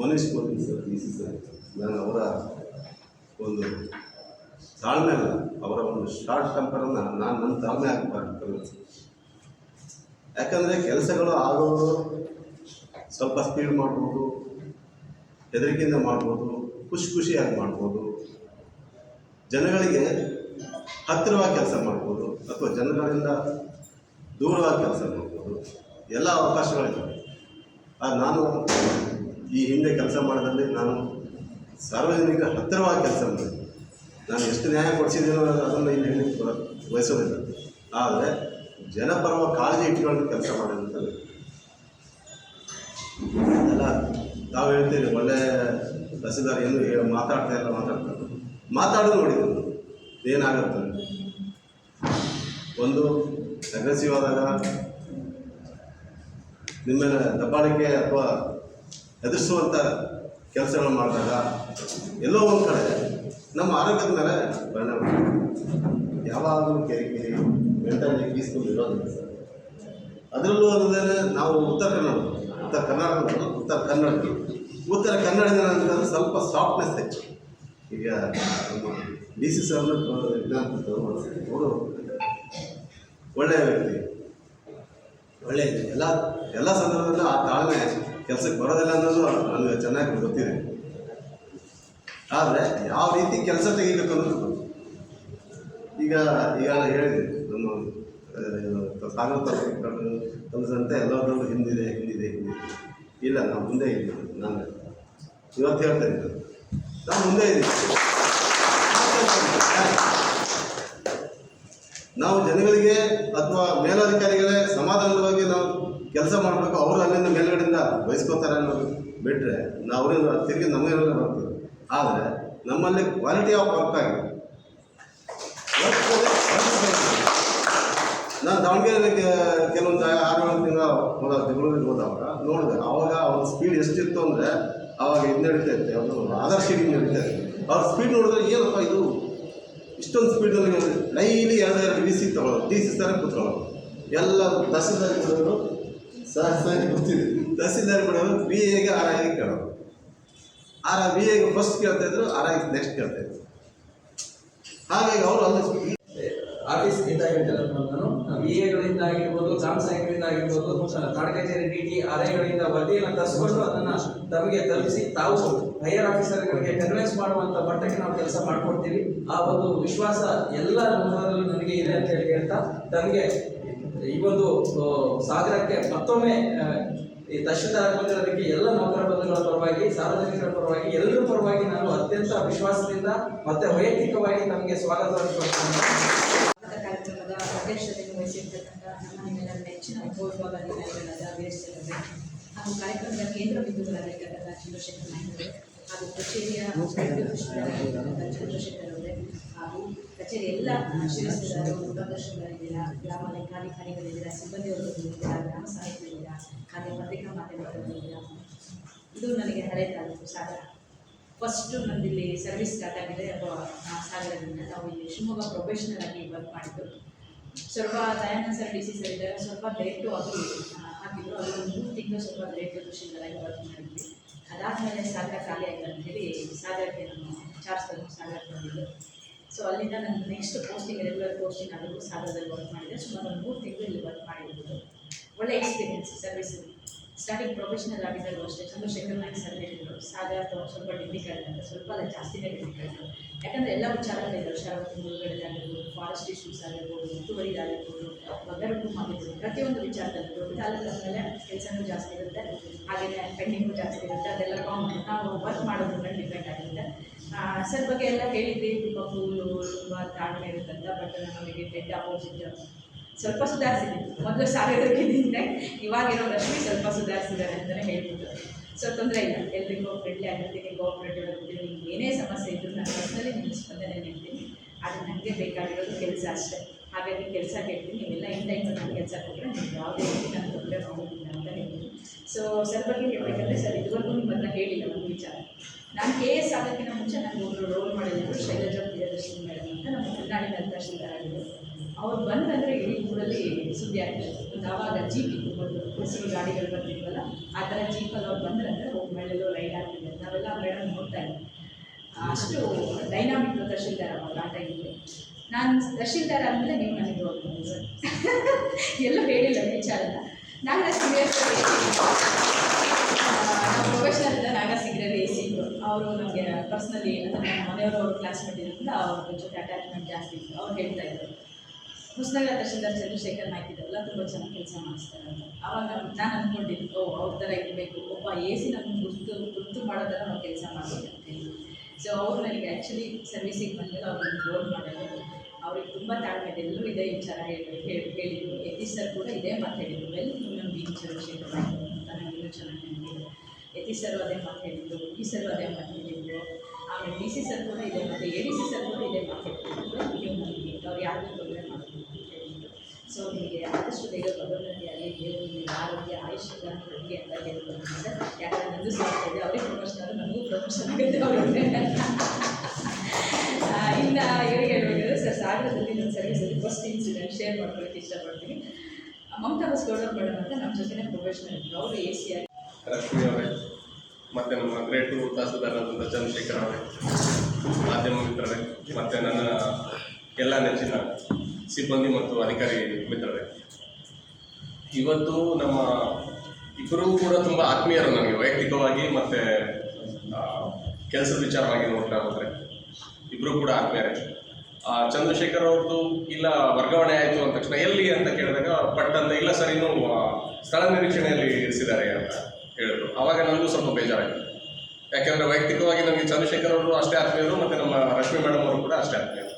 ಮನೀಶ್ ಕೋಲಿ ಸರ್, ಡಿ ಸಿ ಸರ್. ನಾನು ಅವರ ಒಂದು ತಾಳ್ಮೆ ಅಲ್ಲ, ಅವರ ಒಂದು ಶಾರ್ಟ್ ಟೆಂಪರನ್ನು ನಾನು ನನ್ನ ತಾಳ್ಮೆ ಹಾಕಬಾರ್ದು. ಯಾಕಂದರೆ ಕೆಲಸಗಳು ಆಗೋದು ಸ್ವಲ್ಪ ಸ್ಪೀಡ್ ಮಾಡ್ಬೋದು, ಹೆದರಿಕೆಯಿಂದ ಮಾಡ್ಬೋದು, ಖುಷಿಯಾಗಿ ಮಾಡ್ಬೋದು, ಜನಗಳಿಗೆ ಹತ್ತಿರವಾಗಿ ಕೆಲಸ ಮಾಡ್ಬೋದು ಅಥವಾ ಜನಗಳಿಂದ ದೂರವಾಗಿ ಕೆಲಸ ಮಾಡ್ಬೋದು, ಎಲ್ಲ ಅವಕಾಶಗಳಿವೆ. ನಾನು ಈ ಹಿಂದೆ ಕೆಲಸ ಮಾಡೋದ್ರಲ್ಲಿ ನಾನು ಸಾರ್ವಜನಿಕರ ಹತ್ತಿರವಾಗಿ ಕೆಲಸ ಮಾಡಿದೆ. ನಾನು ಎಷ್ಟು ನ್ಯಾಯ ಕೊಡಿಸಿದ್ದೀನೋ ಅದನ್ನು ಇಲ್ಲಿ ಹೇಳಲಿಕ್ಕೆ ಬಯಸೋದಿಲ್ಲ. ಆದರೆ ಜನಪರವಾಗಿ ಕಾಳಜಿ ಇಟ್ಕೊಂಡು ಕೆಲಸ ಮಾಡೋದಂತ ಎಲ್ಲ ನಾವು ಹೇಳ್ತೀವಿ. ಒಳ್ಳೆ ತಹಸೀಲ್ದಾರ್ ಏನು ಮಾತಾಡ್ತಾರೆ, ಮಾತಾಡೋದು ನೋಡಿದ್ರು ಏನಾಗುತ್ತೆ. ಒಂದು ಅಗ್ರೆಸಿವ್ ಆದಾಗ ನಿಮ್ಮ ಮೇಲೆ ದಬ್ಬಾಳಿಕೆ ಅಥವಾ ಎದುರಿಸುವಂಥ ಕೆಲಸಗಳು ಮಾಡಿದಾಗ ಎಲ್ಲೋ ಒಂದು ಕಡೆ ನಮ್ಮ ಆರೋಗ್ಯದ ಮೇಲೆ ಪರಿಣಾಮ. ಯಾವಾಗಲೂ ಕಿರಿಕಿರಿ ಮೆಂಟಲಿ ಪೀಸ್ಫುಲ್ ಇರೋದಿಲ್ಲ ಸರ್. ಅದರಲ್ಲೂ ಅಲ್ಲದೆ ನಾವು ಉತ್ತರ ಕನ್ನಡ ಅಂತಂದ್ರೆ ಸ್ವಲ್ಪ ಸಾಫ್ಟ್ನೆಸ್ ಹೆಚ್ಚು. ಈಗ ನಮ್ಮ ಡಿ ಸಿ ಸರ್ನ ಅವರು ಒಳ್ಳೆಯ ವ್ಯಕ್ತಿ, ಒಳ್ಳೆಯ ಎಲ್ಲ ಸಂದರ್ಭದಲ್ಲೂ ಆ ತಾಳ್ಮೆ ಕೆಲಸಕ್ಕೆ ಬರೋದಿಲ್ಲ ಅನ್ನೋದು ನನಗೆ ಚೆನ್ನಾಗಿ ಗೊತ್ತಿದೆ. ಆದರೆ ಯಾವ ರೀತಿ ಕೆಲಸ ತೆಗಿಬೇಕು ಅನ್ನೋದು ಈಗ ಹೇಳಿದೆ, ನಮ್ಮ ಸಾಗರ ತಂದಂತೆ ಎಲ್ಲದರಲ್ಲೂ ಹಿಂದಿದೆ. ಇಲ್ಲ, ನಾವು ಮುಂದೆ ಇದ್ದೀವಿ. ನಾನು ಇವತ್ತು ಹೇಳ್ತಾ ಇದ್ದೀನಿ, ನಾವು ಮುಂದೆ ಇದ್ದೀವಿ. ನಾವು ಜನಗಳಿಗೆ ಅಥವಾ ಮೇಲಧಿಕಾರಿಗಳೇ ಸಮಾಧಾನವಾಗಿ ನಾವು ಕೆಲಸ ಮಾಡಬೇಕು. ಅವರು ಅಲ್ಲಿಂದ ಮೇಲ್ಗಡೆಯಿಂದ ಬಯಸ್ಕೋತಾರೆ ಅನ್ನೋದು ಬಿಟ್ಟರೆ ನಾವು ಅವರಿಂದ ತಿರುಗಿ ನಮಗೆಲ್ಲ ಬರ್ತದೆ. ಆದರೆ ನಮ್ಮಲ್ಲಿ ಕ್ವಾಲಿಟಿ ಆಫ್ ವರ್ಕ್ ಆಗಿದೆ. ನಾನು ದಾವಣಗೆರೆಯಲ್ಲಿ ಕೆಲವೊಂದು 6-7 ತಿಂಗಳ ಬೆಂಗಳೂರಿಗೆ ಹೋದವಾಗ ನೋಡಿದೆ. ಆವಾಗ ಅವ್ರ ಸ್ಪೀಡ್ ಎಷ್ಟಿತ್ತು ಅಂದರೆ ಆವಾಗ ಇದು ನಡೀತಾ ಇತ್ತು, ಅವರು ಆಧಾರ್ ಶೀಟಿಂಗ್ ನಡೀತಾ ಇತ್ತು. ಅವ್ರ ಸ್ಪೀಡ್ ನೋಡಿದ್ರೆ ಏನಪ್ಪ ಇದು ಇಷ್ಟೊಂದು ಸ್ಪೀಡ್ನಲ್ಲಿ ಡೈಲಿ 2 ಡಿ ಸಿ ತಗೊಳ್ಳೋದು, ಡಿ ಸಿ ಸರ ಕೂತ್ಕೊಳ್ಳೋದು. ಎಲ್ಲ ತಹಸೀಲ್ದಾರ್ ಕೊಡೋರು ಸರಿ ಗೊತ್ತಿದೆ. ತಹಸೀಲ್ದಾರ್ ಕೊಡೋರು ಬಿ ಎಗೆ ಆರ್ ಐಗೆ ಕೇಳೋರು. ಬಿ ಎಗೆ ಫಸ್ಟ್ ಕೇಳ್ತಾಯಿದ್ರು, ಆರ್ ಐಗೆ ನೆಕ್ಸ್ಟ್ ಕೇಳ್ತಾಯಿದ್ರು. ಹಾಗಾಗಿ ಅವರು ಅಲ್ಲಿ ಆಫೀಸ್ ಇದ್ದಾಗಿರ್ತಲ್ಲ, ನಾನು ವಿ ಎಗಳಿಂದ ಆಗಿರ್ಬೋದು, ಗ್ರಾಮ ಸಹಾಯಕರಿಂದ ಆಗಿರ್ಬೋದು, ತಾಲೂಕು ಕಚೇರಿ ಡಿ ಟಿ ಆರ್ ಐಗಳಿಂದ ವರದಿಯನ್ನು ತರಿಸ್ಕೊಂಡು ಅದನ್ನು ತಮಗೆ ತಲುಪಿಸಿ ತಾವು ಹೈಯರ್ ಆಫೀಸರ್ಗಳಿಗೆ ಕನ್ವಿನ್ಸ್ ಮಾಡುವಂಥ ಮಟ್ಟಕ್ಕೆ ನಾವು ಕೆಲಸ ಮಾಡ್ಕೊಡ್ತೀವಿ. ಆ ಒಂದು ವಿಶ್ವಾಸ ಎಲ್ಲ ನಮ್ಮದರಲ್ಲಿ ನನಗೆ ಇದೆ ಅಂತ ಹೇಳಿ ಹೇಳ್ತಾ, ತಮಗೆ ಈ ಒಂದು ಸಾಗರಕ್ಕೆ ಮತ್ತೊಮ್ಮೆ ಈ ತಹಶೀಲ್ದಾರ್ ಬಂದಿರೋದಕ್ಕೆ ಎಲ್ಲ ನೌಕರ ಬಂಧುಗಳ ಪರವಾಗಿ, ಸಾರ್ವಜನಿಕರ ಪರವಾಗಿ, ಎಲ್ಲರ ಪರವಾಗಿ ನಾನು ಅತ್ಯಂತ ವಿಶ್ವಾಸದಿಂದ ಮತ್ತೆ ವೈಯಕ್ತಿಕವಾಗಿ ನಮಗೆ ಸ್ವಾಗತವನ್ನು ಕೊಡ್ತೇನೆ. ಕಾರ್ಯಕ್ರಮದ ಅಧ್ಯಕ್ಷತೆಯನ್ನು ವಹಿಸಿರ್ತಕ್ಕಂಥ ನಮ್ಮ ನಿಮ್ಮೆಲ್ಲರ ನೆಚ್ಚಿನ ಉಪವಿಭಾಗಾಧಿಕಾರಿಗಳಾದ ವೀರೇಶ್ ಅವರೇ, ಹಾಗೂ ಕಾರ್ಯಕ್ರಮದ ಕೇಂದ್ರ ಬಿಂದುಗಳಾಗಿರ್ತಕ್ಕಂಥ ಚಂದ್ರಶೇಖರ್ ನಾಯ್ಕರೇ, ಹಾಗೂ ಕಚೇರಿಯ ಚಂದ್ರಶೇಖರ್ ಅವರೇ, ಹಾಗೂ ಕಚೇರಿ ಎಲ್ಲ ಶಿರಸ್ತೆದಾರರು, ಉಪಾಧ್ಯಕ್ಷಗಳಿದ್ದೀರಾ, ಗ್ರಾಮ ಲೆಕ್ಕಾಧಿಕಾರಿಗಳಿದ್ದೀರಾ, ಸಿಬ್ಬಂದಿಯವರಿದ್ದೀರಾ, ಗ್ರಾಮ ಸಹಾಯಕರಿದ್ದೀರಾ, ಹಾಗೆ ಪತ್ರಿಕಾ ಮಾಧ್ಯಮಗಳಿದ್ದೀರಾ. ಇದು ನನಗೆ ಹಳೆ ತಾಲೂಕು ಸಾಗರ. ಫಸ್ಟು ನಮ್ಮದಿಲ್ಲಿ ಸರ್ವಿಸ್ ಸ್ಟಾರ್ಟ್ ಆಗಿದೆ ಸಾಗರದಿಂದ. ನಾವು ಇಲ್ಲಿ ಶಿವಮೊಗ್ಗ ಪ್ರೊಫೆಷನಲ್ ಆಗಿ ವರ್ಕ್ ಮಾಡಿದ್ದು. ಸ್ವಲ್ಪ Dayananda sir D C sir ಇದ್ದಾರೆ, ಸ್ವಲ್ಪ ಡೇಟು ಅದು ಹಾಕಿದ್ರು. ಅದು 3 ತಿಂಗಳು ಸ್ವಲ್ಪ ಡೇಟು ಖುಷಿಯಿಂದಾಗಿ ವರ್ಕ್ ಮಾಡಿದ್ವಿ. ಅದಾದಮೇಲೆ ಸಾಗರ ಖಾಲಿ ಆಗಿದೆ ಅಂತೇಳಿ ಸಾಗರಕ್ಕೆ ನಾನು ಚಾರ್ಜ್ ಸಾಗರಕ್ಕೆ ಬಂದಿದ್ದು. ಸೊ ಅಲ್ಲಿಂದ ನನ್ನ ನೆಕ್ಸ್ಟ್ ಪೋಸ್ಟಿಂಗ್, ರೆಗ್ಯುಲರ್ ಪೋಸ್ಟಿಂಗ್ ಆಗೋದು ಸಾಗರದಲ್ಲಿ ವರ್ಕ್ ಮಾಡಿದೆ. ಸುಮಾರು ಒಂದು 3 ತಿಂಗಳು ಇಲ್ಲಿ ವರ್ಕ್ ಮಾಡಿರ್ಬೋದು. ಒಳ್ಳೆ ಎಕ್ಸ್ಪೀರಿಯನ್ಸ್ ಸರ್ವಿಸ್. ಸ್ಟಾರ್ಟಿಂಗ್ ಪ್ರೊಫೆಷನಲ್ ಆಗಿದ್ದರು ಅಷ್ಟೇ. ಚಂದ್ರಶೇಖರ್ ನಾಯ್ಕ ಸರ್ ಹೇಳಿದರು, ಸಾಗರ ಸ್ವಲ್ಪ ಡಿಫಿಕಲ್ಟ್ ಅಂತ. ಸ್ವಲ್ಪ ಅಲ್ಲ, ಜಾಸ್ತಿನೇ ಡಿಫಿಕಲ್ಟು. ಯಾಕಂದರೆ ಎಲ್ಲ ವಿಚಾರಗಳಿದ್ದರು, ಶರಾವತಿ ಮೂಲಗಳಿಗಾಗಿರ್ಬೋದು, ಫಾರೆಸ್ಟ್ ಇಶ್ಯೂಸ್ ಆಗಿರ್ಬೋದು, ಒತ್ತುವರಿದಾಗಿರ್ಬೋದು, ಒಗ್ಗರಟು ಆಗಿರ್ಬೋದು, ಪ್ರತಿಯೊಂದು ವಿಚಾರದಲ್ಲಿ ದೊಡ್ಡ ತಾಲೂಕು ಮೇಲೆ ಕೆಲಸನೂ ಜಾಸ್ತಿ ಇರುತ್ತೆ, ಹಾಗೆಯೇ ಪೆಂಡಿಂಗು ಜಾಸ್ತಿ ಇರುತ್ತೆ. ಅದೆಲ್ಲ ನಾವು ವರ್ಕ್ ಮಾಡೋದ್ರ ಡಿಪೆಂಡ್ ಆಗಿರುತ್ತೆ. ಸರ್ ಬಗ್ಗೆ ಎಲ್ಲ ಹೇಳಿದ್ವಿ, ತುಂಬ ಕೂಲು, ತುಂಬ ತಾಳ್ಮೆ ಇರುತ್ತಂತ. ಬಟ್ ನಮಗೆ ಡೆಡ್ ಅಪೋಸಿಟ್ ಸ್ವಲ್ಪ ಸುಧಾರಿಸಿದ್ದೀನಿ. ಮೊದಲು ಸಾಗರಕ್ಕಿದ್ದರೆ ಇವಾಗಿರೋ ರಶ್ಮಿ ಸ್ವಲ್ಪ ಸುಧಾರಿಸಿದ್ದಾರೆ ಅಂತಲೇ ಹೇಳ್ಬೋದು. ಸೊ ತೊಂದರೆ ಇಲ್ಲ, ಎಲ್ರಿಗೂ ಫ್ರೆಂಡ್ಲಿ ಆಗಿರ್ತೀನಿ, ಕೋಆಪ್ರೇಟಿವ್ ಆಗಿರ್ತೀನಿ. ನಿಮ್ಗೆ ಏನೇ ಸಮಸ್ಯೆ ಇದ್ದರೂ ನಾನು ಪರ್ಸ್ನಲಿ ನಿಮ್ಮ ಸ್ಪಂದನೆ ನೀಡ್ತೀನಿ. ಆದರೆ ನನಗೆ ಬೇಕಾಗಿರೋದು ಕೆಲಸ ಅಷ್ಟೇ. ಹಾಗಾಗಿ ಕೆಲಸ ಕೇಳ್ತೀನಿ, ನೀವೆಲ್ಲ ಇನ್ ಟೈಮಲ್ಲಿ ನಾನು ಕೆಲಸ ಕೊಟ್ಟರೆ ನಿಮ್ಗೆ ಯಾವುದೇ ರೀತಿ ನಾನು ತೊಂದರೆ ಮಾಡೋದಿಲ್ಲ ಅಂತ ಹೇಳ್ತೀನಿ. ಸೊ ಸರ್ ಬಗ್ಗೆ ಹೇಳಬೇಕಂದ್ರೆ ಸರ್ ಇದುವರೆಗೂ ನಿಮ್ಮನ್ನ ಹೇಳಿಲ್ಲ ಒಂದು ವಿಚಾರ. ನಾನು KS ಆಗೋಕ್ಕಿಂತ ಮುಂಚೆ ನನಗೆ ಒಬ್ಬರು ರೋಲ್ ಮಾಡಿದ್ರು ಶೈಲಜಾ ಪ್ರಿಯದರ್ಶಿನಿ ಮೇಡಮ್ ಅಂತ, ನಮ್ಮ ಕರ್ನಾಟಕ ತಹಶೀಲ್ದಾರ್ ಆಗಿದ್ರು. ಅವ್ರು ಬಂದಂದರೆ ಇಡೀ ಊರಲ್ಲಿ ಸುದ್ದಿ ಆಗ್ತದೆ. ಒಂದು ಆವಾಗ ಜೀಪ್ ಇತ್ತು, ಒಂದು ಹೆಸರು ಗಾಡಿಗಳು ಬರ್ತಿದ್ವಲ್ಲ, ಆ ಥರ ಜೀಪಲ್ಲಿ ಅವ್ರು ಬಂದ್ರಂದ್ರೆ ಹೋಗಿ ಮೇಲೆಲ್ಲೋ ರೈಡ್ ಆಗ್ತಿದೆ. ನಾವೆಲ್ಲ ಮೇಡಮ್ ನೋಡ್ತಾ ಇದ್ವಿ. ಅಷ್ಟು ಡೈನಾಮಿಕ್ ತಹಶೀಲ್ದಾರ್ ಅವಾಗ ಆ ಟೈಮಲ್ಲಿ. ನಾನು ತಹಶೀಲ್ದಾರ್ ಆದಮೇಲೆ ನೀವು ನನಗೆ ಹೋಗ್ಬೋದು ಸರ್. ಎಲ್ಲೂ ಹೇಳಿಲ್ಲ ವಿಚಾರನ. ನಾಗರಾಜ್ ಸಿಂಗ್ರೇರ್ ಸರ್ ನಮ್ಮ ಪ್ರೊಫೆಷನಲ್ ಇದ್ದ ನಾಗರಾಜ್ ಸಿಂಗ್ರೇರ್ AC ಅವರು ನಮಗೆ ಪರ್ಸ್ನಲಿ ಅಂದರೆ ನಮ್ಮ ಮನೆಯವರು ಕ್ಲಾಸ್ಮೇಟ್ ಇರೋದ್ರಿಂದ ಅವ್ರ ಜೊತೆ ಅಟ್ಯಾಚ್ಮೆಂಟ್ ಜಾಸ್ತಿ ಇತ್ತು. ಅವ್ರು ಹೇಳ್ತಾ ಇದ್ರು ಹೊಸನಗರ ತಹಶೀಲ್ದಾರ್ ಚಂದ್ರಶೇಖರ್ ನಾಯ್ಕ ಇದ್ದಾರಲ್ಲ ತುಂಬ ಚೆನ್ನಾಗಿ ಕೆಲಸ ಮಾಡಿಸ್ತಾರೆ ಅಂತ. ಆವಾಗ ನಾನು ಅಂದ್ಕೊಂಡಿದ್ದು ಅವ್ರ ಥರ ಇರಬೇಕು, ಒಬ್ಬ AC ನಮ್ಗೆ ಗುರ್ತು ಮಾಡೋದರ ನಾವು ಕೆಲಸ ಮಾಡಬೇಕು ಅಂತೇಳಿ. ಸೊ ಅವರು ನನಗೆ ಆ್ಯಕ್ಚುಲಿ ಸರ್ವಿಸಿಗೆ ಬಂದಮೇಲೆ ಅವ್ರು ನನಗೆ ರೋಲ್ ಮಾಡೋದು. ಅವ್ರಿಗೆ ತುಂಬ ತಾಳ್ಮೆ ಇದೆ, ಎಲ್ಲರೂ ಇದೇ ವಿಚಾರ ಹೇಳಿದರು. ಯತೀಶ್ ಸರ್ ಕೂಡ ಇದೇ ಮಾತು ಹೇಳಿದರು, well human being Chandrashekar Naik ಅಂತ ನನಗೆ ಇನ್ನೂ ಚೆನ್ನಾಗಿ ನೆನಪಿದೆ. ಯತೀಶ್ ಸರ್ ಅದೇ ಮಾತು ಹೇಳಿದರು, ಈ ಸರ್ ಅದೇ ಮಾತು ಹೇಳಿದರು. ಆಮೇಲೆ DC ಸರ್ ಕೂಡ ಇದೇ ಮಾತು, ADC ಸರ್ ಕೂಡ ಇದೇ ಮಾತು ಹೇಳಿದ್ರು, ಹ್ಯೂಮನ್ ಬೀಯಿಂಗ್ ಅವ್ರು ಯಾರಿಗೂ ತೊಂದರೆ ಮಾಡಬೇಕು ಅಂತ ಹೇಳಿದ್ರು. ಸೊ ನಿಮಗೆ ಆದಷ್ಟು ಬೇಗ ಪದೋನ್ನತಿ ಆಗಲಿ, ದೇವರು ನಿಮಗೆ ಆರೋಗ್ಯ ಆಯುಷ್ಯ ಕೊಡಲಿ ಅಂತ ಹೇಳ್ಕೊಂಡಿದ್ದಾರೆ. ಯಾಕಂದರೆ ನಂದು ಸಾಧ್ಯ ಇದೆ, ಅವ್ರಿಗೆ ಪ್ರಮೋಷನ್ ನನಗೂ ಪ್ರಮೋಷನ್ ಆಗುತ್ತೆ ಅವ್ರಿಗೆ. ಇನ್ನು ಇವ್ರಿಗೆ ಹೇಳ್ಬೇಕಿದ್ರೆ ಸರ್, ಸಾಗರದಲ್ಲಿ ನನ್ನ ಸರ್ವಿಸಲ್ಲಿ ಫಸ್ಟ್ ಇನ್ಸಿಡೆಂಟ್ ಶೇರ್ ಮಾಡ್ಕೊಳ್ಳೋಕ್ಕೆ ಇಷ್ಟಪಡ್ತೀನಿ. ಮಮತಾ ಬಸ್ಗೌಡರ್ ಮೇಡಮ್ ಅಂತ ನಮ್ಮ ಜೊತೆನೇ ಪ್ರೊಫೆಷನಲ್ ಇದ್ದರು. ಅವರು AC ಆಗಿ ಲಕ್ಷ್ಮಿ ಅವರೇ, ಮತ್ತು ನಮ್ಮ ಗ್ರೇಟ್ ತಹಸೀಲ್ದಾರರಾದಂಥ ಚಂದ್ರಶೇಖರ್ ಅವರೇ, ಮಾಧ್ಯಮ ಮಿತ್ರರೇ, ಮತ್ತು ನನ್ನ ಎಲ್ಲ ನೆಚ್ಚಿನ ಸಿಬ್ಬಂದಿ ಮತ್ತು ಅಧಿಕಾರಿ ಮಿತ್ರರೇ, ಇವತ್ತು ನಮ್ಮ ಇಬ್ಬರೂ ಕೂಡ ತುಂಬ ಆತ್ಮೀಯರು ನನಗೆ ವೈಯಕ್ತಿಕವಾಗಿ ಮತ್ತು ಕೆಲಸದ ವಿಚಾರವಾಗಿ ನೋಡ್ತಾ ಹೋದರೆ ಇಬ್ಬರೂ ಕೂಡ ಆತ್ಮೀಯರೇ. ಚಂದ್ರಶೇಖರ್ ಅವ್ರದ್ದು ಇಲ್ಲ ವರ್ಗಾವಣೆ ಆಯಿತು ಅಂದ ತಕ್ಷಣ ಎಲ್ಲಿ ಅಂತ ಕೇಳಿದಾಗ ಪಟ್ ಅಂತ ಇಲ್ಲ ಸರ್ ಇನ್ನೂ ಸ್ಥಳ ನಿರೀಕ್ಷಣೆಯಲ್ಲಿ ಇರಿಸಿದ್ದಾರೆ ಅಂತ ಹೇಳಿದ್ರು. ಆವಾಗ ನನಗೂ ಸ್ವಲ್ಪ ಬೇಜಾರಾಯಿತು. ಯಾಕೆಂದರೆ ವೈಯಕ್ತಿಕವಾಗಿ ನನಗೆ ಚಂದ್ರಶೇಖರ್ ಅವರು ಅಷ್ಟೇ ಆತ್ಮೀಯರು ಮತ್ತು ನಮ್ಮ ರಶ್ಮಿ ಮೇಡಮ್ ಅವರು ಕೂಡ ಅಷ್ಟೇ ಆತ್ಮೀಯರು.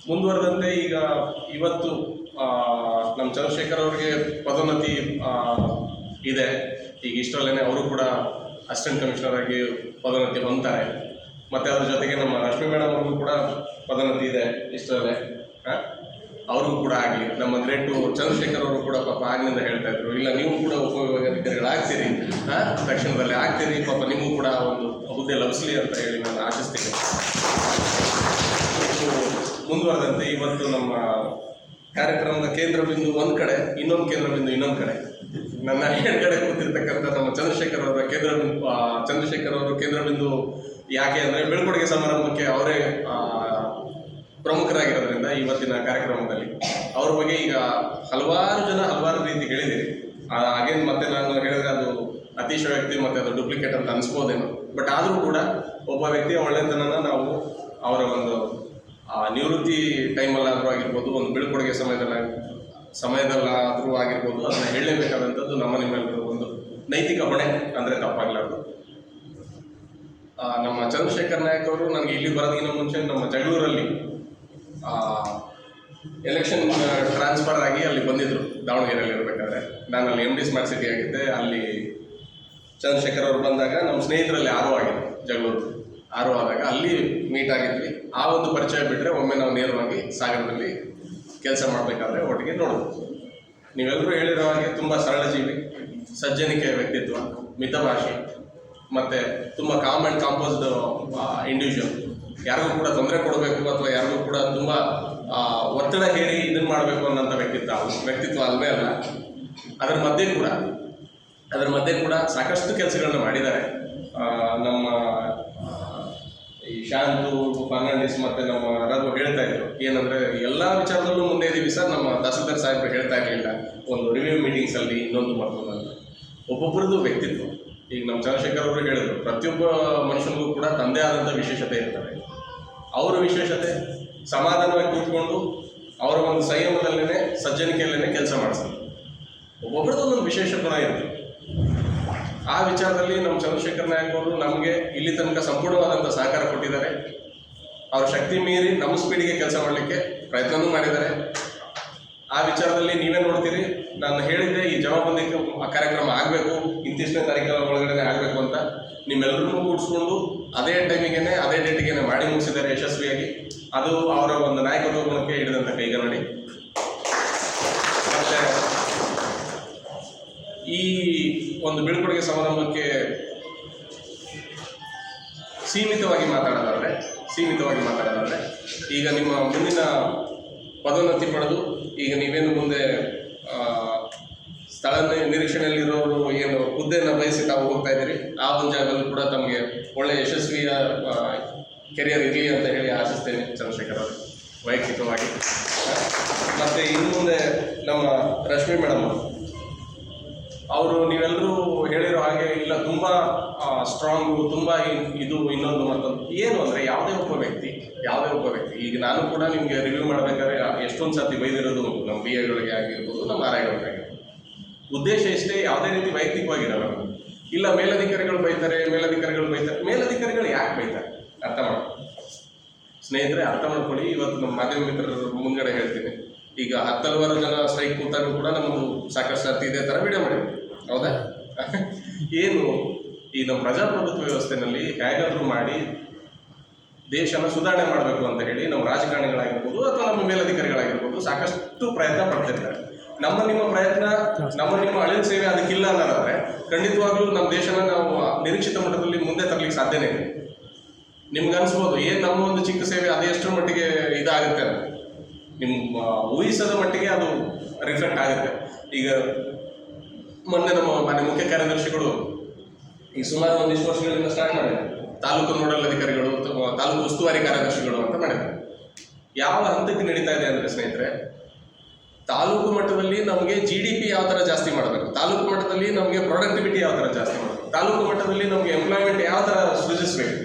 ಮುಂದುವರೆದಂತೆ ಈಗ ಇವತ್ತು ನಮ್ಮ ಚಂದ್ರಶೇಖರ್ ಅವರಿಗೆ ಪದೋನ್ನತಿ ಇದೆ. ಈಗ ಇಷ್ಟರಲ್ಲೇ ಅವರು ಕೂಡ ಅಸಿಸ್ಟೆಂಟ್ ಕಮಿಷನರ್ ಆಗಿ ಪದೋನ್ನತಿ ಹೊಂದ್ತಾರೆ. ಮತ್ತು ಅದ್ರ ಜೊತೆಗೆ ನಮ್ಮ ರಶ್ಮಿ ಮೇಡಮ್ ಅವ್ರಿಗೂ ಕೂಡ ಪದೋನ್ನತಿ ಇದೆ ಇಷ್ಟರಲ್ಲೇ. ಅವ್ರಿಗೂ ಕೂಡ ಆಗಲಿ. ನಮ್ಮ ಗ್ರೇಟು ಚಂದ್ರಶೇಖರ್ ಅವರು ಕೂಡ ಪಾಪ ಆಗಿನಿಂದ ಹೇಳ್ತಾ ಇದ್ರು, ಇಲ್ಲ ನೀವು ಕೂಡ ಉಪವಿಭಾಗಾಧಿಕಾರಿಗಳಾಗ್ತೀರಿ, ತಕ್ಷಣದಲ್ಲಿ ಆಗ್ತೀರಿ, ಪಾಪ ನಿಮಗೂ ಕೂಡ ಒಂದು ಹುದ್ದೆ ಲಭಿಸಲಿ ಅಂತ ಹೇಳಿ ನಾನು ಆಶಿಸ್ತೀನಿ. ಮುಂದುವರೆದಂತೆ ಇವತ್ತು ನಮ್ಮ ಕಾರ್ಯಕ್ರಮದ ಕೇಂದ್ರ ಬಿಂದು ಒಂದು ಕಡೆ, ಇನ್ನೊಂದು ಕೇಂದ್ರ ಬಿಂದು ಇನ್ನೊಂದು ಕಡೆ. ನನ್ನ ಎಡಗಡೆ ಕೂತಿರ್ತಕ್ಕಂಥ ನಮ್ಮ ಚಂದ್ರಶೇಖರ್ ಅವರ ಚಂದ್ರಶೇಖರ್ ಅವರು ಕೇಂದ್ರ ಬಿಂದು ಯಾಕೆ ಅಂದರೆ ಬೀಳ್ಕೊಡುಗೆ ಸಮಾರಂಭಕ್ಕೆ ಅವರೇ ಪ್ರಮುಖರಾಗಿರೋದ್ರಿಂದ ಇವತ್ತಿನ ಕಾರ್ಯಕ್ರಮದಲ್ಲಿ ಅವ್ರ ಬಗ್ಗೆ ಈಗ ಹಲವಾರು ಜನ ಹಲವಾರು ರೀತಿ ಹೇಳಿದ್ದೀರಿ. ಹಾಗೇನು ಮತ್ತೆ ನಾನು ಹೇಳಿದ್ರೆ ಅದು ಅತಿಶಯೋಕ್ತಿ ಮತ್ತು ಅದು ಡೂಪ್ಲಿಕೇಟ್ ಅಂತ ಅನಿಸ್ಬೋದೇನೋ. ಬಟ್ ಆದರೂ ಕೂಡ ಒಬ್ಬ ವ್ಯಕ್ತಿಯ ಒಳ್ಳೆತನನ ನಾವು ಅವರ ಒಂದು ನಿವೃತ್ತಿ ಟೈಮಲ್ಲಾದರೂ ಆಗಿರ್ಬೋದು, ಒಂದು ಬೀಳ್ಕೊಡುಗೆ ಸಮಯದಲ್ಲಾದರೂ ಆಗಿರ್ಬೋದು, ಅದನ್ನು ಹೇಳಲೇಬೇಕಾದಂಥದ್ದು ನಮ್ಮ ನಿಮ್ಮೆಲ್ಲರೂ ಒಂದು ನೈತಿಕ ಹೊಣೆ ಅಂದರೆ ತಪ್ಪಾಗಲಾರ್ದು. ನಮ್ಮ ಚಂದ್ರಶೇಖರ್ ನಾಯಕ್ ಅವರು ನನಗೆ ಇಲ್ಲಿ ಬರೋದಕ್ಕಿಂತ ಮುಂಚೆ ನಮ್ಮ ಜಗಳೂರಲ್ಲಿ ಎಲೆಕ್ಷನ್ ಟ್ರಾನ್ಸ್ಫರ್ ಆಗಿ ಅಲ್ಲಿ ಬಂದಿದ್ದರು. ದಾವಣಗೆರೆಯಲ್ಲಿ ಇರಬೇಕಾದ್ರೆ ನಾನು ಅಲ್ಲಿ MD ಸ್ಮಾರ್ಟ್ ಸಿಟಿ ಆಗಿದ್ದೆ. ಅಲ್ಲಿ ಚಂದ್ರಶೇಖರ್ ಅವರು ಬಂದಾಗ ನಮ್ಮ ಸ್ನೇಹಿತರಲ್ಲಿ 6 ಆಗಿತ್ತು, ಜಗಳೂರು 6 ಆದಾಗ ಅಲ್ಲಿ ಮೀಟ್ ಆಗಿದ್ವಿ. ಆ ಒಂದು ಪರಿಚಯ ಬಿಟ್ಟರೆ ಒಮ್ಮೆ ನಾವು ನೇರವಾಗಿ ಸಾಗರದಲ್ಲಿ ಕೆಲಸ ಮಾಡಬೇಕಾದ್ರೆ ಒಟ್ಟಿಗೆ ನೋಡ್ಬೋದು. ನೀವೆಲ್ಲರೂ ಹೇಳಿರೋ ಹಾಗೆ ತುಂಬ ಸರಳ ಜೀವಿ, ಸಜ್ಜನಿಕೆಯ ವ್ಯಕ್ತಿತ್ವ, ಮಿತಭಾಷಿ ಮತ್ತು ತುಂಬ ಕಾಮ್ ಆ್ಯಂಡ್ ಕಾಂಪೋಸ್ಡ್ ಇಂಡಿವಿಜುವಲ್. ಯಾರಿಗೂ ಕೂಡ ತೊಂದರೆ ಕೊಡಬೇಕು ಅಥವಾ ಯಾರಿಗೂ ಕೂಡ ತುಂಬ ಒತ್ತಡ ಹೇರಿ ಇದನ್ನು ಮಾಡಬೇಕು ಅನ್ನೋಂಥ ವ್ಯಕ್ತಿತ್ವ ಅಲ್ಲವೇ ಅಲ್ಲ. ಅದರ ಮಧ್ಯೆ ಕೂಡ ಸಾಕಷ್ಟು ಕೆಲಸಗಳನ್ನ ಮಾಡಿದ್ದಾರೆ. ನಮ್ಮ ಈ ಶಾಂತು ಫರ್ನಾಂಡಿಸ್ ಮತ್ತು ನಮ್ಮ ರಘು ಹೇಳ್ತಾ ಇದ್ರು ಏನಂದರೆ ಎಲ್ಲ ವಿಚಾರದಲ್ಲೂ ಮುಂದೆ ಇದ್ದೀವಿ ಸರ್. ನಮ್ಮ ತಹಸೀಲ್ದಾರ್ ಸಾಹೇಬರು ಹೇಳ್ತಾ ಇರಲಿಲ್ಲ ಒಂದು ರಿವ್ಯೂ ಮೀಟಿಂಗ್ಸಲ್ಲಿ ಇನ್ನೊಂದು ಮತ್ತೊಂದು ಅಂತ. ಒಬ್ಬೊಬ್ಬರದ್ದು ವ್ಯಕ್ತಿತ್ವ. ಈಗ ನಮ್ಮ ಚಂದ್ರಶೇಖರ್ ಅವರು ಹೇಳಿದ್ರು, ಪ್ರತಿಯೊಬ್ಬ ಮನುಷ್ಯನಿಗೂ ಕೂಡ ತಂದೆ ಆದಂಥ ವಿಶೇಷತೆ ಇರ್ತದೆ. ಅವರ ವಿಶೇಷತೆ ಸಮಾಧಾನವಾಗಿ ಕೂತ್ಕೊಂಡು ಅವರ ಒಂದು ಸಂಯಮದಲ್ಲೇ ಸಜ್ಜನಿಕೆಯಲ್ಲೇ ಕೆಲಸ ಮಾಡಿಸ್ತಾರೆ. ಒಬ್ಬೊಬ್ಬರದ್ದು ಒಂದು ವಿಶೇಷ ಗುಣ ಇರುತ್ತೆ. ಆ ವಿಚಾರದಲ್ಲಿ ನಮ್ಮ ಚಂದ್ರಶೇಖರ್ ನಾಯಕ್ ಅವರು ನಮಗೆ ಇಲ್ಲಿ ತನಕ ಸಂಪೂರ್ಣವಾದಂಥ ಸಹಕಾರ ಕೊಟ್ಟಿದ್ದಾರೆ. ಅವ್ರ ಶಕ್ತಿ ಮೀರಿ ನಮ್ಮ ಸ್ಪೀಡಿಗೆ ಕೆಲಸ ಮಾಡಲಿಕ್ಕೆ ಪ್ರಯತ್ನವೂ ಮಾಡಿದ್ದಾರೆ. ಆ ವಿಚಾರದಲ್ಲಿ ನೀವೇ ನೋಡ್ತೀರಿ, ನಾನು ಹೇಳಿದ್ದೆ ಈ ಜವಾಬಂದಿ ಕಾರ್ಯಕ್ರಮ ಆಗಬೇಕು, ಇಂತಿಷ್ಟನೇ ತಾರೀಕಿನ ಒಳಗಡೆ ಆಗಬೇಕು ಅಂತ. ನಿಮ್ಮೆಲ್ಲರನ್ನೂ ಕೂಡಿಸ್ಕೊಂಡು ಅದೇ ಟೈಮಿಗೆ ಅದೇ ಡೇಟಿಗೆ ಮಾಡಿ ಮುಗಿಸಿದ್ದಾರೆ ಯಶಸ್ವಿಯಾಗಿ. ಅದು ಅವರ ಒಂದು ನಾಯಕತ್ವ ಗುಣಕ್ಕೆ ಹಿಡಿದಂಥ ಕೈಗನ್ನಡಿ. ಮತ್ತು ಈ ಒಂದು ಬೀಳ್ಕೊಡುಗೆ ಸಮಾರಂಭಕ್ಕೆ ಸೀಮಿತವಾಗಿ ಮಾತಾಡೋದಾದರೆ ಈಗ ನಿಮ್ಮ ಮುಂದಿನ ಪದೋನ್ನತಿ ಪಡೆದು ಈಗ ನೀವೇನು ಮುಂದೆ ಸ್ಥಳ ನಿರೀಕ್ಷಣೆಯಲ್ಲಿರೋರು ಏನು ಹುದ್ದೆಯನ್ನು ಬಯಸಿ ತಾವು ಹೋಗ್ತಾ ಇದ್ದೀರಿ, ಆ ಒಂದು ಜಾಗದಲ್ಲೂ ಕೂಡ ತಮಗೆ ಒಳ್ಳೆಯ ಯಶಸ್ವಿಯ ಕೆರಿಯರ್ ಇರಲಿ ಅಂತ ಹೇಳಿ ಆಶಿಸ್ತೇನೆ ಚಂದ್ರಶೇಖರ್ ಅವರು ವೈಯಕ್ತಿಕವಾಗಿ. ಮತ್ತು ಇನ್ನು ಮುಂದೆ ನಮ್ಮ ರಶ್ಮಿ ಮೇಡಮ್ ಅವರು ನೀವೆಲ್ಲರೂ ಹೇಳಿರೋ ಹಾಗೆ ಇಲ್ಲ ತುಂಬ ಸ್ಟ್ರಾಂಗು, ತುಂಬ ಇದು ಇನ್ನೊಂದು ಮತ್ತೊಂದು ಏನು ಅಂದರೆ ಯಾವುದೇ ಒಬ್ಬ ವ್ಯಕ್ತಿ ಈಗ ನಾನು ಕೂಡ ನಿಮಗೆ ರಿವ್ಯೂ ಮಾಡಬೇಕಾದ್ರೆ ಎಷ್ಟೊಂದು ಸರ್ತಿ ಬೈದಿರೋದು ನಮ್ಮ ಬಿ ಎಗಳಿಗೆ ಆಗಿರ್ಬೋದು, ನಮ್ಮ ಆರ್ ಐಗಳಿಗಾಗಿರ್ಬೋದು. ಉದ್ದೇಶ ಇಷ್ಟೇ, ಯಾವುದೇ ರೀತಿ ವೈಯಕ್ತಿಕವಾಗಿರಲ್ಲ. ಇಲ್ಲ ಮೇಲಧಿಕಾರಿಗಳು ಬೈತಾರೆ, ಮೇಲಧಿಕಾರಿಗಳು ಯಾಕೆ ಬೈತಾರೆ ಅರ್ಥ ಮಾಡ್ಕೊಳ್ಳಿ ಸ್ನೇಹಿತರೆ, ಅರ್ಥ ಮಾಡ್ಕೊಳ್ಳಿ. ಇವತ್ತು ನಮ್ಮ ಮಾಧ್ಯಮ ಮಿತ್ರರ ಮುಂಗಡೆ ಹೇಳ್ತೀನಿ, ಈಗ 10 ಹಲವಾರು ಜನ ಸ್ಟ್ರೈಕ್ ಕೂತಾಗೂ ಕೂಡ ನಮ್ಮದು ಸಾಕಷ್ಟು ಸರ್ತಿ ಇದೇ ಥರ ವಿಡಿಯೋ ಮಾಡಿದ್ವಿ, ಹೌದಾ? ಏನು ಈ ನಮ್ಮ ಪ್ರಜಾಪ್ರಭುತ್ವ ವ್ಯವಸ್ಥೆಯಲ್ಲಿ ಹೇಗಾದರೂ ಮಾಡಿ ದೇಶನ ಸುಧಾರಣೆ ಮಾಡಬೇಕು ಅಂತ ಹೇಳಿ ನಮ್ಮ ರಾಜಕಾರಣಿಗಳಾಗಿರ್ಬೋದು ಅಥವಾ ನಮ್ಮ ಮೇಲಧಿಕಾರಿಗಳಾಗಿರ್ಬೋದು ಸಾಕಷ್ಟು ಪ್ರಯತ್ನ ಪಡ್ತಿರ್ತಾರೆ. ನಿಮ್ಮ ಪ್ರಯತ್ನ, ನಿಮ್ಮ ಅಳಿಲ್ ಸೇವೆ ಅದಕ್ಕಿಲ್ಲ ಅನ್ನೋದಾದರೆ ಖಂಡಿತವಾಗ್ಲೂ ನಮ್ಮ ದೇಶನ ನಾವು ನಿರೀಕ್ಷಿತ ಮಟ್ಟದಲ್ಲಿ ಮುಂದೆ ತರಲಿಕ್ಕೆ ಸಾಧ್ಯನೇ ಇದೆ. ನಿಮ್ಗೆ ಅನಿಸ್ಬೋದು ಏನು ನಮ್ಮ ಒಂದು ಚಿಕ್ಕ ಸೇವೆ ಅದು ಎಷ್ಟರ ಮಟ್ಟಿಗೆ ಇದಾಗುತ್ತೆ ಅಂತ. ನಿಮ್ಮ ಊಹಿಸದ ಮಟ್ಟಿಗೆ ಅದು ರಿಫ್ಲೆಕ್ಟ್ ಆಗುತ್ತೆ. ಈಗ ಮೊನ್ನೆ ನಮ್ಮ ಮನೆ ಮುಖ್ಯ ಕಾರ್ಯದರ್ಶಿಗಳು ಈ ಸುಮಾರು ಒಂದಿಷ್ಟು ವರ್ಷಗಳಿಂದ ಸ್ಟಾರ್ಟ್ ಮಾಡಿದ್ದಾರೆ, ತಾಲೂಕು ನೋಡಲ್ ಅಧಿಕಾರಿಗಳು, ತಾಲೂಕು ಉಸ್ತುವಾರಿ ಕಾರ್ಯದರ್ಶಿಗಳು ಅಂತ ಮಾಡಿದ್ದಾರೆ. ಯಾವ ಹಂತಕ್ಕೆ ನಡೀತಾ ಇದೆ ಅಂದರೆ ಸ್ನೇಹಿತರೆ, ತಾಲೂಕು ಮಟ್ಟದಲ್ಲಿ ನಮಗೆ GDP ಯಾವ ಥರ ಜಾಸ್ತಿ ಮಾಡಬೇಕು, ತಾಲೂಕು ಮಟ್ಟದಲ್ಲಿ ನಮಗೆ ಪ್ರೊಡಕ್ಟಿವಿಟಿ ಯಾವ ಥರ ಜಾಸ್ತಿ ಮಾಡಬೇಕು, ತಾಲೂಕು ಮಟ್ಟದಲ್ಲಿ ನಮಗೆ ಎಂಪ್ಲಾಯ್ಮೆಂಟ್ ಯಾವ ಥರ ಸೃಜಿಸಬೇಕು,